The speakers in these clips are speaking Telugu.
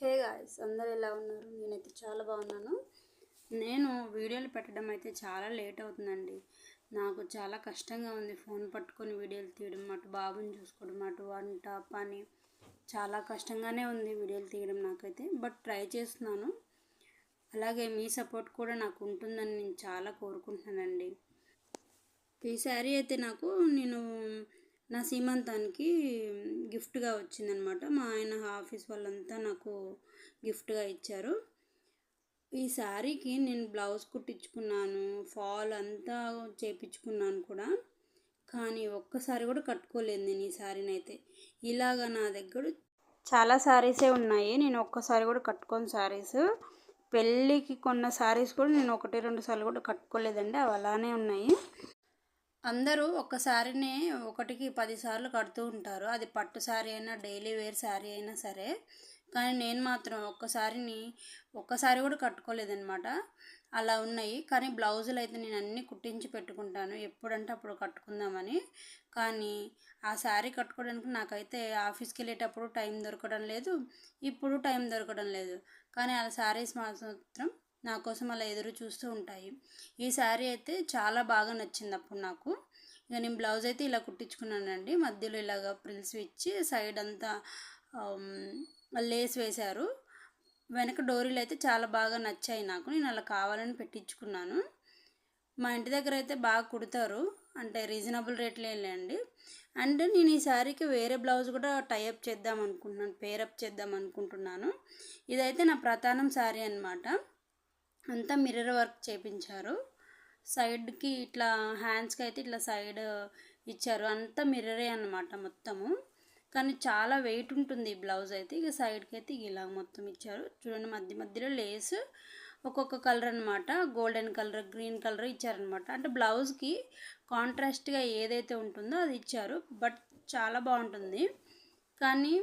హే గాయ్స్, అందరు ఎలా ఉన్నారు? నేనైతే చాలా బాగున్నాను. నేను వీడియోలు పెట్టడం అయితే చాలా లేట్ అవుతుందండి. నాకు చాలా కష్టంగా ఉంది ఫోన్ పట్టుకొని వీడియోలు తీయడం, అటు బాబుని చూసుకోవడం, అటు వంట పని చాలా కష్టంగానే ఉంది వీడియోలు తీయడం నాకైతే. బట్ ట్రై చేస్తున్నాను. అలాగే మీ సపోర్ట్ కూడా నాకు ఉంటుందని నేను చాలా కోరుకుంటున్నానండి. ఈ శారీ అయితే నేను నా సీమంతానికి గిఫ్ట్గా వచ్చిందనమాట. మా ఆయన ఆఫీస్ వాళ్ళంతా నాకు గిఫ్ట్గా ఇచ్చారు. ఈ శారీకి నేను బ్లౌజ్ కుట్టించుకున్నాను, ఫాల్ అంతా చేపించుకున్నాను కూడా, కానీ ఒక్కసారి కూడా కట్టుకోలేదు నేను ఈ శారీని అయితే. ఇలాగా నా దగ్గర చాలా శారీసే ఉన్నాయి, నేను ఒక్కసారి కూడా కట్టుకోని శారీస్. పెళ్ళికి కొన్న శారీస్ కూడా నేను 1-2 సార్లు కూడా కట్టుకోలేదండి, అవి అలానే ఉన్నాయి. అందరూ ఒక శారీని 1-10 సార్లు కడుతూ ఉంటారు, అది పట్టు శారీ అయినా డైలీ వేర్ శారీ అయినా సరే. కానీ నేను మాత్రం ఒక్కసారి కూడా కట్టుకోలేదన్నమాట. అలా ఉన్నాయి. కానీ బ్లౌజులు అయితే నేను అన్నీ కుట్టించి పెట్టుకుంటాను, ఎప్పుడంటే అప్పుడు కట్టుకుందామని. కానీ ఆ శారీ కట్టుకోవడానికి నాకైతే ఆఫీస్కి వెళ్ళేటప్పుడు టైం దొరకడం లేదు, ఇప్పుడు టైం దొరకడం లేదు. కానీ ఆ శారీస్ మాత్రం నా కోసం అలా ఎదురు చూస్తూ ఉంటాయి. ఈ శారీ అయితే చాలా బాగా నచ్చింది అప్పుడు నాకు. ఇక నేను బ్లౌజ్ అయితే ఇలా కుట్టించుకున్నానండి. మధ్యలో ఇలాగ ప్రిల్స్ ఇచ్చి సైడ్ అంతా లేస్ వేశారు. వెనక డోరీలు అయితే చాలా బాగా నచ్చాయి నాకు, నేను అలా కావాలని పెట్టించుకున్నాను. మా ఇంటి దగ్గర అయితే బాగా కుడతారు, అంటే రీజనబుల్ రేట్లే అండి. అండ్ నేను ఈ శారీకి వేరే బ్లౌజ్ కూడా టైఅప్ చేద్దాం అనుకుంటున్నాను, పేరప్ చేద్దాం అనుకుంటున్నాను. ఇదైతే నా ప్రధానం శారీ అనమాట. అంతా మిర్రర్ వర్క్ చేపించారు. సైడ్కి ఇట్లా హ్యాండ్స్కి అయితే ఇట్లా సైడ్ ఇచ్చారు, అంతా మిర్రరే అన్నమాట మొత్తము. కానీ చాలా వెయిట్ ఉంటుంది ఈ బ్లౌజ్ అయితే. ఇక సైడ్కి అయితే ఇలా మొత్తం ఇచ్చారు చూడండి, మధ్య మధ్యలో లేస్ ఒక్కొక్క కలర్ అనమాట. గోల్డెన్ కలర్, గ్రీన్ కలర్ ఇచ్చారనమాట. అంటే బ్లౌజ్కి కాంట్రాస్ట్గా ఏదైతే ఉంటుందో అది ఇచ్చారు. బట్ చాలా బాగుంటుంది. కానీ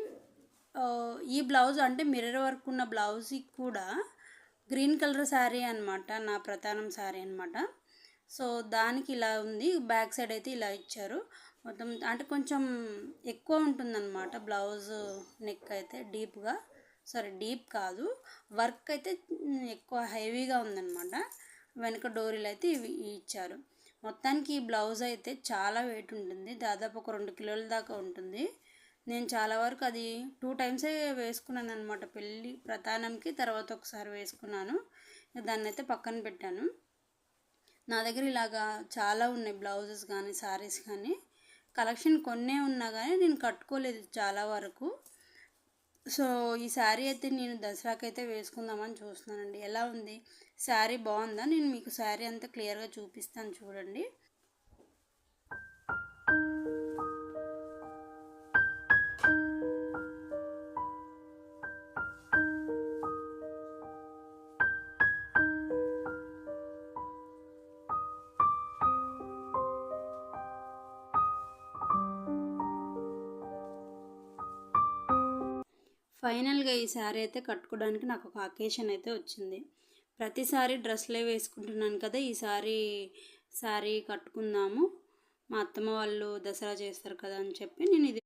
ఈ బ్లౌజ్ అంటే మిర్రర్ వర్క్ ఉన్న బ్లౌజ్కి కూడా గ్రీన్ కలర్ శారీ అనమాట, నా ప్రధానం శారీ అనమాట. సో దానికి ఇలా ఉంది. బ్యాక్ సైడ్ అయితే ఇలా ఇచ్చారు మొత్తం. అంటే కొంచెం ఎక్కువ ఉంటుందన్నమాట బ్లౌజ్ నెక్ అయితే, డీప్ కాదు, వర్క్ అయితే ఎక్కువ హెవీగా ఉందన్నమాట. వెనక డోరీలు అయితే ఇవి ఇచ్చారు. మొత్తానికి ఈ బ్లౌజ్ అయితే చాలా వెయిట్ ఉంటుంది, దాదాపు ఒక 2 కిలోల దాకా ఉంటుంది. నేను చాలా వరకు అది 2 టైమ్సే వేసుకున్నాను అనమాట. పెళ్ళి ప్రధానంకి తర్వాత ఒకసారి వేసుకున్నాను, దాన్ని అయితే పక్కన పెట్టాను. నా దగ్గర ఇలాగా చాలా ఉన్నాయి బ్లౌజెస్ కానీ శారీస్ కానీ. కలెక్షన్ కొన్నే ఉన్నా కానీ నేను కట్టుకోలేదు చాలా వరకు. సో ఈ శారీ అయితే నేను దసరాకి అయితే వేసుకుందామని చూస్తున్నానండి. ఎలా ఉంది శారీ, బాగుందా? నేను మీకు శారీ అంతా క్లియర్గా చూపిస్తాను చూడండి. ఫైనల్గా ఈ శారీ అయితే కట్టుకోవడానికి నాకు ఒక అకేషన్ అయితే వచ్చింది. ప్రతిసారి డ్రెస్లే వేసుకుంటున్నాను కదా, ఈసారి శారీ కట్టుకుందాము, మా అత్తమ్మ వాళ్ళు దసరా చేస్తారు కదా అని చెప్పి నేను ఇది